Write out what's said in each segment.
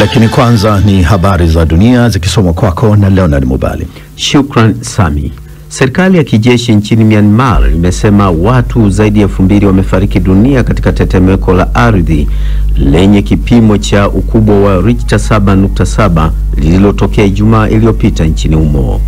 Lakini kwanza ni habari za dunia zikisomwa kwako na Leonard Mubali. Shukran Sami. Serikali ya kijeshi nchini Myanmar imesema watu zaidi ya 2,000 wamefariki dunia katika tetemeko la ardhi lenye kipimo cha ukubwa wa Richter 7.7 lililotokea Ijumaa iliyopita nchini humo.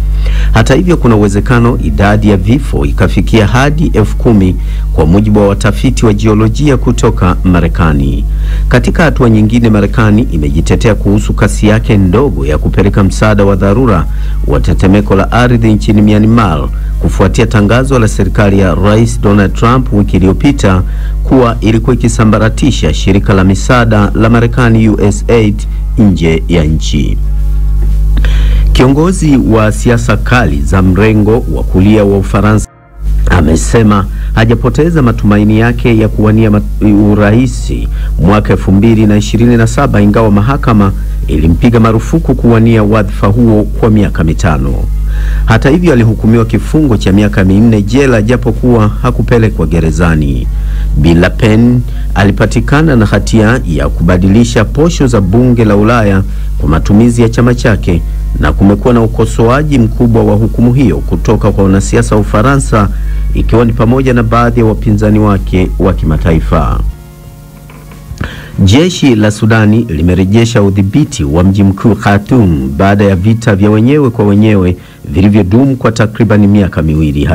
Hata hivyo, kuna uwezekano idadi ya vifo ikafikia hadi 10,000 kwa mujibu wa watafiti wa jiolojia kutoka Marekani. Katika hatua nyingine, Marekani imejitetea kuhusu kasi yake ndogo ya kupeleka msaada wa dharura wa tetemeko la ardhi nchini Myanmar kufuatia tangazo la serikali ya Rais Donald Trump wiki iliyopita kuwa ilikuwa ikisambaratisha shirika la misaada la Marekani USAID nje ya nchi. Kiongozi wa siasa kali za mrengo wa kulia wa Ufaransa amesema hajapoteza matumaini yake ya kuwania uraisi mwaka 2027 ingawa mahakama ilimpiga marufuku kuwania wadhifa huo kwa miaka 5. Hata hivyo, alihukumiwa kifungo cha miaka 4 jela japokuwa hakupelekwa gerezani. Le Pen alipatikana na hatia ya kubadilisha posho za bunge la Ulaya kwa matumizi ya chama chake, na kumekuwa na ukosoaji mkubwa wa hukumu hiyo kutoka kwa wanasiasa wa Ufaransa, ikiwa ni pamoja na baadhi ya wapinzani wake wa kimataifa. Jeshi la Sudani limerejesha udhibiti wa mji mkuu Khartoum baada ya vita vya wenyewe kwa wenyewe vilivyodumu kwa takriban miaka 2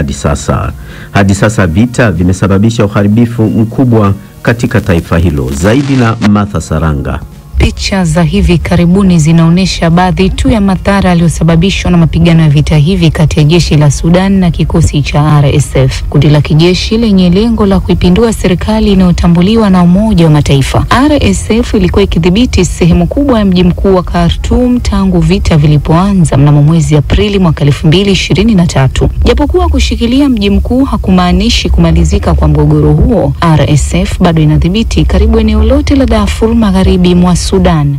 hadi sasa vita vimesababisha uharibifu mkubwa katika taifa hilo. Zaidi na Martha Saranga. Picha za hivi karibuni zinaonesha baadhi tu ya madhara yaliyosababishwa na mapigano ya vita hivi kati ya jeshi la Sudan na kikosi cha RSF, kundi la kijeshi lenye lengo la kuipindua serikali inayotambuliwa na Umoja wa Mataifa. RSF ilikuwa ikidhibiti sehemu kubwa ya mji mkuu wa Khartoum tangu vita vilipoanza mnamo mwezi Aprili mwaka 2023. Japokuwa kushikilia mji mkuu hakumaanishi kumalizika kwa mgogoro huo, RSF bado inadhibiti karibu eneo lote la Darfur magharibi mwa Sudan.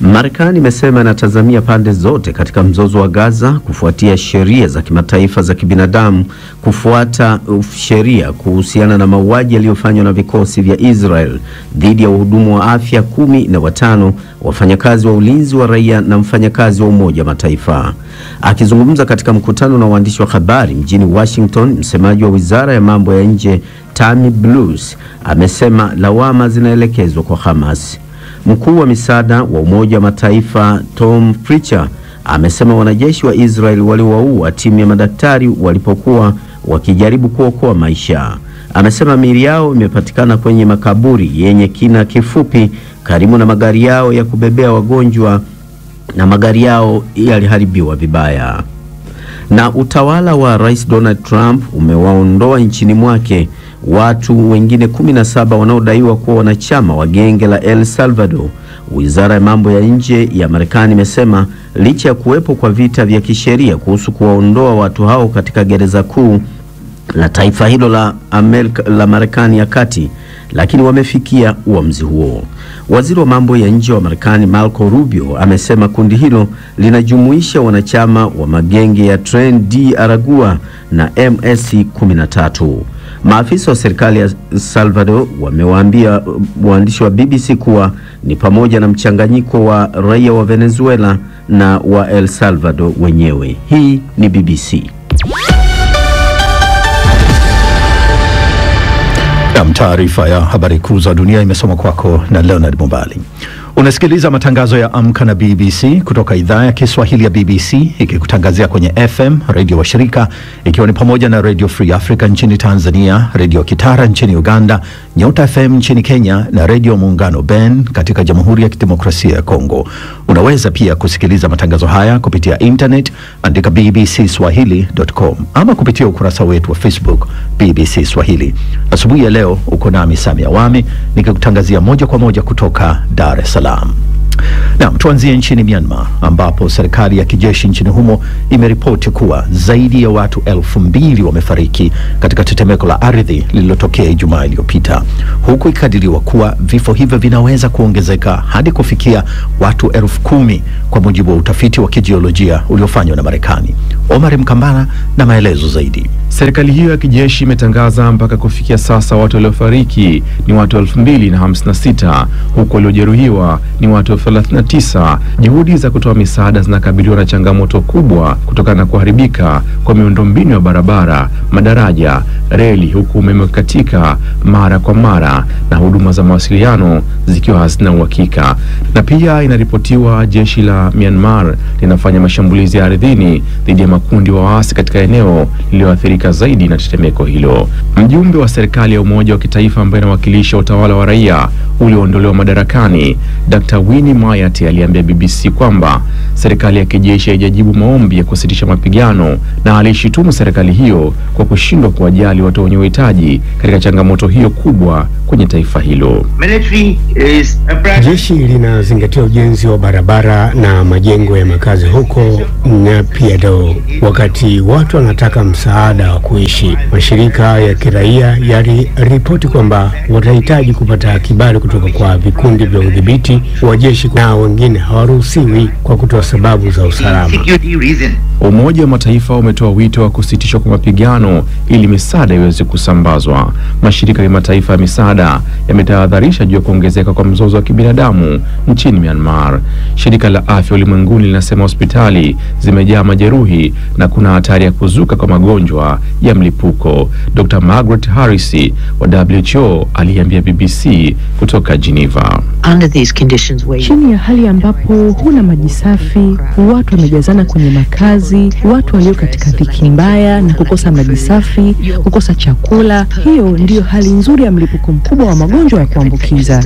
Marekani imesema inatazamia pande zote katika mzozo wa Gaza kufuatia sheria za kimataifa za kibinadamu kufuata sheria kuhusiana na mauaji yaliyofanywa na vikosi vya Israel dhidi ya wahudumu wa afya 15, wafanyakazi wa ulinzi wa raia na mfanyakazi wa Umoja wa Mataifa. Akizungumza katika mkutano na waandishi wa habari mjini Washington, msemaji wa Wizara ya Mambo ya Nje Tammy Bruce amesema lawama zinaelekezwa kwa Hamas. Mkuu wa misaada wa Umoja wa Mataifa Tom Fletcher amesema wanajeshi wa Israel waliwaua timu ya madaktari walipokuwa wakijaribu kuokoa maisha. Amesema miili yao imepatikana kwenye makaburi yenye kina kifupi karibu na magari yao ya kubebea wagonjwa na magari yao yaliharibiwa vibaya. Na utawala wa Rais Donald Trump umewaondoa nchini mwake watu wengine 17 wanaodaiwa kuwa wanachama wa genge la El Salvador. Wizara ya mambo ya nje ya Marekani imesema licha ya kuwepo kwa vita vya kisheria kuhusu kuwaondoa watu hao katika gereza kuu la taifa hilo la Marekani ya kati, lakini wamefikia uamuzi huo. Waziri wa mambo ya nje wa Marekani Marco Rubio amesema kundi hilo linajumuisha wanachama wa magenge ya Tren de Aragua na MS-13. Maafisa wa serikali ya Salvador wamewaambia waandishi wa BBC kuwa ni pamoja na mchanganyiko wa raia wa Venezuela na wa El Salvador wenyewe. Hii ni BBC. Taarifa ya habari kuu za dunia imesoma kwako na Leonard Mubali. Unasikiliza matangazo ya Amka na BBC kutoka idhaa ya Kiswahili ya BBC ikikutangazia kwenye FM radio wa shirika ikiwa ni pamoja na Radio Free Africa nchini Tanzania, Radio Kitara nchini Uganda, Nyota FM nchini Kenya na Radio Muungano Ben katika Jamhuri ya Kidemokrasia ya Kongo. Unaweza pia kusikiliza matangazo haya kupitia internet, andika bbcswahili.com ama kupitia ukurasa wetu wa Facebook BBC Swahili. Asubuhi ya leo uko nami Sami Awami nikikutangazia moja kwa moja kutoka Dar es Salaam. Na tuanzie nchini Myanmar ambapo serikali ya kijeshi nchini humo imeripoti kuwa zaidi ya watu 2,000 wamefariki katika tetemeko la ardhi lililotokea Ijumaa iliyopita, huku ikadiriwa kuwa vifo hivyo vinaweza kuongezeka hadi kufikia watu 10,000 kwa mujibu wa utafiti wa kijiolojia uliofanywa na Marekani. Omar Mkambala na maelezo zaidi. Serikali hiyo ya kijeshi imetangaza mpaka kufikia sasa watu waliofariki ni watu 2056 huku waliojeruhiwa ni watu 39. Juhudi za kutoa misaada zinakabiliwa na changamoto kubwa kutokana na kuharibika kwa miundombinu ya barabara, madaraja, reli, huku umeme katika mara kwa mara na huduma za mawasiliano zikiwa hazina uhakika. Na pia inaripotiwa jeshi la Myanmar linafanya mashambulizi ya ardhini dhidi ya makundi wa waasi katika eneo lililoathirika zaidi na tetemeko hilo. Mjumbe wa serikali ya umoja wa kitaifa ambaye anawakilisha utawala wa raia ulioondolewa madarakani, Dr. Winnie Mayat aliambia BBC kwamba serikali ya kijeshi haijajibu maombi ya kusitisha mapigano na alishitumu serikali hiyo kwa kushindwa kuwajali watu wenye uhitaji katika changamoto hiyo kubwa kwenye taifa hilo. Jeshi linazingatia ujenzi wa barabara na majengo ya makazi huko Naypyidaw wakati watu wanataka msaada wa kuishi. Mashirika ya kiraia yaliripoti kwamba watahitaji kupata kibali kutoka kwa vikundi vya udhibiti wa jeshi na wengine hawaruhusiwi kwa kutoa sababu za usalama. Umoja wa Mataifa umetoa wito wa kusitishwa kwa mapigano ili misaada iweze kusambazwa. Mashirika ya mataifa ya misaada yametahadharisha juu ya kuongezeka kwa mzozo wa kibinadamu nchini Myanmar. Shirika la Afya Ulimwenguni linasema hospitali zimejaa majeruhi na kuna hatari ya kuzuka kwa magonjwa ya mlipuko. Dr. Margaret Harris wa WHO aliambia BBC kutoka Geneva. Chini ya hali ambapo huna maji safi, watu wamejazana kwenye makazi, watu walio katika dhiki mbaya na kukosa maji safi, kukosa chakula, hiyo ndiyo hali nzuri ya mlipuko mkubwa wa magonjwa ya kuambukiza.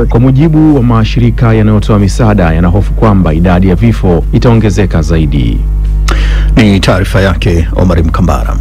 Kwa mujibu wa mashirika yanayotoa misaada, yanahofu kwamba idadi ya vifo itaongezeka zaidi. Ni taarifa yake Omar Mkambara.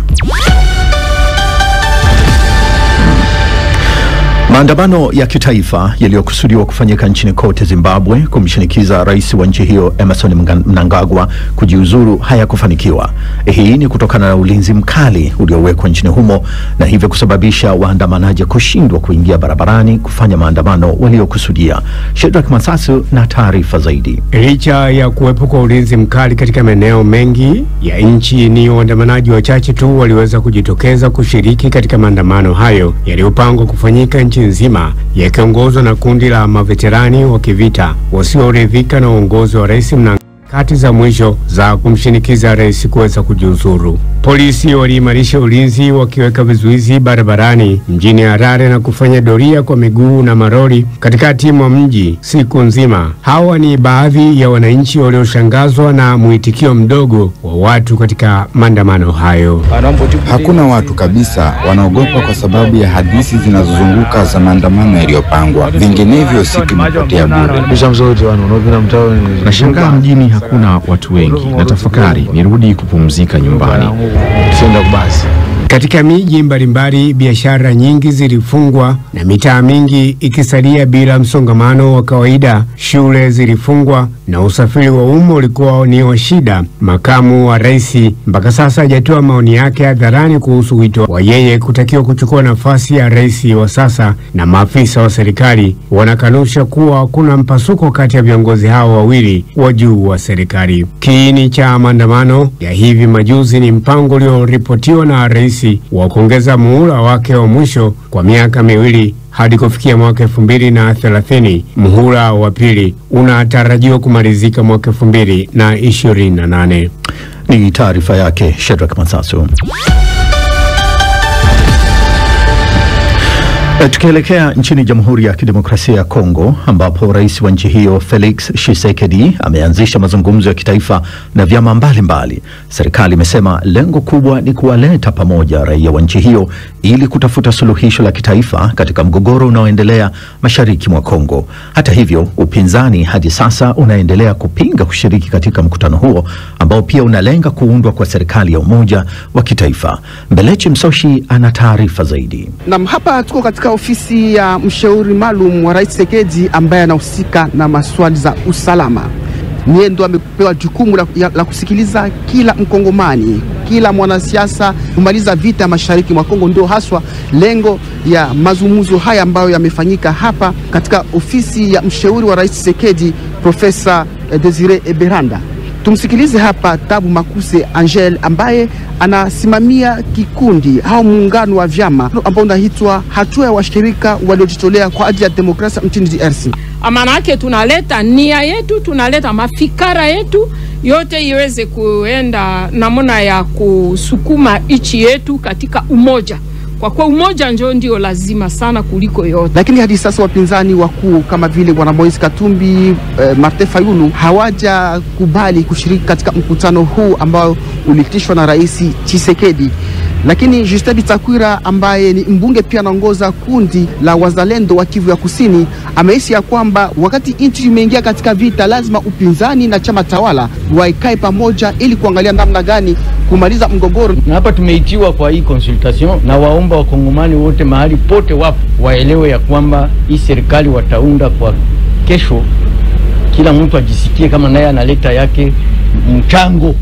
Maandamano ya kitaifa yaliyokusudiwa kufanyika nchini kote Zimbabwe kumshinikiza rais wa nchi hiyo Emmerson Mnangagwa kujiuzuru hayakufanikiwa. Hii ni kutokana na ulinzi mkali uliowekwa nchini humo na hivyo kusababisha waandamanaji kushindwa kuingia barabarani kufanya maandamano waliokusudia. Shedrack Masasu na taarifa zaidi. Licha ya kuwepo kwa ulinzi mkali katika maeneo mengi ya nchi, ni waandamanaji wachache tu waliweza kujitokeza kushiriki katika maandamano hayo yaliyopangwa kufanyika nchi nzima, yakiongozwa na kundi la maveterani wa kivita wasioridhika na uongozi wa rais Mnangagwa kati za mwisho za kumshinikiza rais kuweza kujiuzuru. Polisi waliimarisha ulinzi wakiweka vizuizi barabarani mjini Harare na kufanya doria kwa miguu na maroli katikati mwa mji siku nzima. Hawa ni baadhi ya wananchi walioshangazwa na mwitikio mdogo wa watu katika maandamano hayo. Hakuna watu kabisa, wanaogopa kwa sababu ya hadithi zinazozunguka za maandamano yaliyopangwa. Vinginevyo siku imepotea bure. Nashangaa mjini hakuna watu wengi, na tafakari nirudi kupumzika nyumbani. Katika miji mbalimbali biashara nyingi zilifungwa na mitaa mingi ikisalia bila msongamano wa kawaida. Shule zilifungwa na usafiri wa umma ulikuwa ni wa shida. Makamu wa rais mpaka sasa hajatoa maoni yake hadharani kuhusu wito wa yeye kutakiwa kuchukua nafasi ya rais wa sasa, na maafisa wa serikali wanakanusha kuwa kuna mpasuko kati ya viongozi hao wawili wa juu wa serikali. Kiini cha maandamano ya hivi majuzi ni mpango ulioripotiwa na rais wa kuongeza muhula wake wa mwisho kwa miaka miwili hadi kufikia mwaka 2030. Muhula wa pili unatarajiwa kumalizika mwaka 2028. Ni taarifa yake Shedrack Masasu. Tukielekea nchini Jamhuri ya Kidemokrasia ya Kongo ambapo rais wa nchi hiyo Felix Tshisekedi ameanzisha mazungumzo ya kitaifa na vyama mbalimbali. Serikali imesema lengo kubwa ni kuwaleta pamoja raia wa nchi hiyo ili kutafuta suluhisho la kitaifa katika mgogoro unaoendelea mashariki mwa Kongo. Hata hivyo, upinzani hadi sasa unaendelea kupinga kushiriki katika mkutano huo ambao pia unalenga kuundwa kwa serikali ya umoja wa kitaifa. Mbelechi Msoshi ana taarifa zaidi. Na hapa tuko katika ofisi ya mshauri maalum wa Rais Tshisekedi ambaye anahusika na maswali za usalama. Yeye ndo amepewa jukumu la kusikiliza kila Mkongomani, kila mwanasiasa, kumaliza vita mashariki mwa Kongo. Ndio haswa lengo ya mazungumzo haya ambayo yamefanyika hapa katika ofisi ya mshauri wa Rais Tshisekedi, Profesa Desire Eberanda. Tumsikilize hapa Tabu Makuse Angel ambaye anasimamia kikundi au muungano wa vyama ambao unaitwa hatua ya washirika waliojitolea kwa ajili ya demokrasia nchini DRC. Maana yake tunaleta nia yetu, tunaleta mafikara yetu yote iweze kuenda namna ya kusukuma nchi yetu katika umoja. Kwa kuwa umoja ndio lazima sana kuliko yote. Lakini hadi sasa wapinzani wakuu kama vile Bwana Moise Katumbi, Martin Fayulu hawaja kubali kushiriki katika mkutano huu ambao uliitishwa na Rais Tshisekedi. Lakini Justin Bitakwira ambaye ni mbunge pia anaongoza kundi la wazalendo wa Kivu ya Kusini amehisi ya kwamba wakati nchi imeingia katika vita lazima upinzani na chama tawala waikae pamoja ili kuangalia namna gani kumaliza mgogoro. Na hapa tumeitiwa kwa hii consultation na waomba wakongomani wote mahali pote wapo waelewe ya kwamba hii serikali wataunda kwa kesho, kila mtu ajisikie kama naye analeta yake mchango.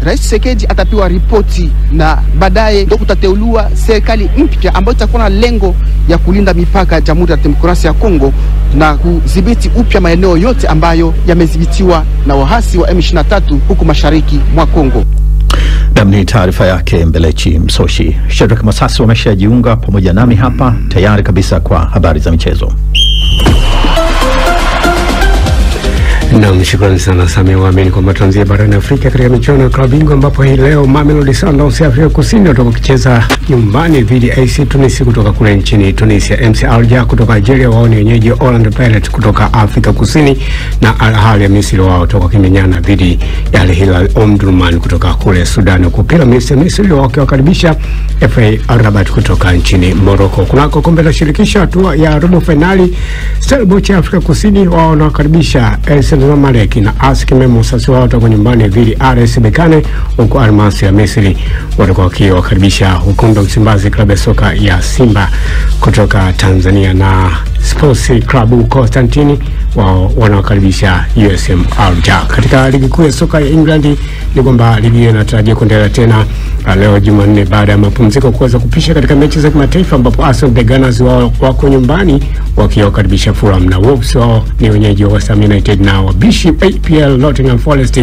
Rais Tshisekedi atapewa ripoti na baadaye ndio kutateuliwa serikali mpya ambayo itakuwa na lengo ya kulinda mipaka ya Jamhuri ya Demokrasia ya Kongo na kudhibiti upya maeneo yote ambayo yamedhibitiwa na wahasi wa M23 huku mashariki mwa Kongo. Ni taarifa yake Mbelechi Msoshi. Shedrack Masasi wameshajiunga pamoja nami hapa tayari kabisa kwa habari za michezo. Na shukrani sana Samia Waamini kwa matanzia barani Afrika katika michuano ya klabu bingwa ambapo hii leo Mamelodi Sundowns ya Afrika Kusini watakuwa wakicheza nyumbani dhidi ya AC Tunis kutoka kule nchini Tunisia. MC Alger kutoka Algeria wao ni wenyeji Orlando Pirates kutoka Afrika Kusini, na Al Ahly ya Misri wao watakuwa kimenyana dhidi ya Al Hilal Omdurman kutoka kule Sudan, huku Pyramids ya Misri wakiwakaribisha FA Rabat kutoka nchini Morocco. Kunako kombe la shirikisho hatua ya robo finali, Stellenbosch ya Afrika Kusini wao wanakaribisha Zamalek na ASEC Mimosas wao watakuwa nyumbani dhidi RS Berkane, huku Al Masry ya Misri watakuwa wakiwakaribisha Wekundu wa Msimbazi klabu ya soka ya Simba kutoka Tanzania, na Sports Club Constantine wao wanawakaribisha USM Alger. Katika ligi kuu ya soka ya England ni kwamba ligi hiyo inatarajia kuendelea tena leo Jumanne baada ya mapumziko kuweza kupisha katika mechi za kimataifa, ambapo Arsenal the Gunners wao wako nyumbani wakiwakaribisha Fulham, na Wolves wao ni wenyeji wa West Ham United, na wabishi APL Nottingham Forest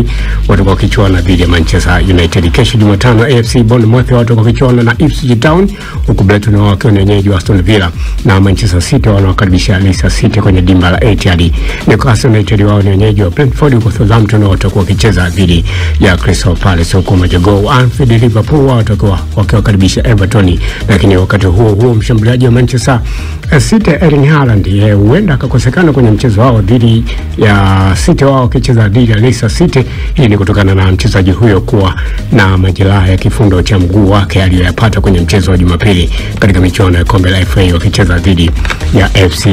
watakuwa wakichuana dhidi ya Manchester United. Kesho Jumatano AFC Bournemouth watakuwa wakichuana na Ipswich Town, huku Brighton wao wakiwa ni wenyeji wa Aston Villa, na Manchester City wanawakaribisha Leicester City kwenye dimba la Etihad. Newcastle United wao ni wenyeji wa Brentford, huku Southampton watakuwa wakicheza dhidi ya Crystal Palace, huku Majogoo Anfield Liverpool wao watakuwa wakiwakaribisha Everton. Lakini wakati huo mshambuliaji wa Manchester City Erling Haaland huenda akakosekana kwenye mchezo wao dhidi ya City, wao wakicheza dhidi ya Leicester City. Hii ni kutokana na mchezaji huyo kuwa na majeraha ya kifundo cha mguu wake aliyoyapata kwenye mchezo wa Jumapili katika michuano ya kombe la FA wakicheza dhidi ya FC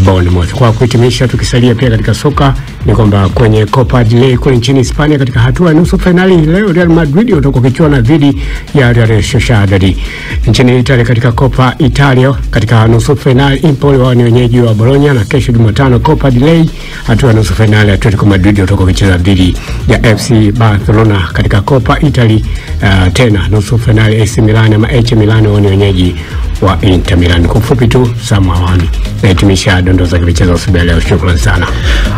Bournemouth. Kwa kuhitimisha, tukisalia pia katika soka ni kwamba kwenye Copa del Rey kule nchini Hispania katika hatua ya nusu finali leo Real Madrid watakuwa wakichuana dhidi ya Real Sociedad. Nchini Italia katika Copa Italia katika nusu finali Empoli wao ni wenyeji wa Bologna, na kesho Jumatano Copa del Rey hatua ya nusu finali Atletico Madrid watakuwa wakicheza dhidi ya FC Barcelona. Katika Copa Italy tena nusu finali AC Milan ama AC Milan wao ni wenyeji wa Inter Milan. Kwa ufupi tu Samawani nahitimisha dondoo za michezo asubuhi leo. Shukrani sana.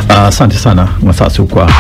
Asante sana Masasi kwa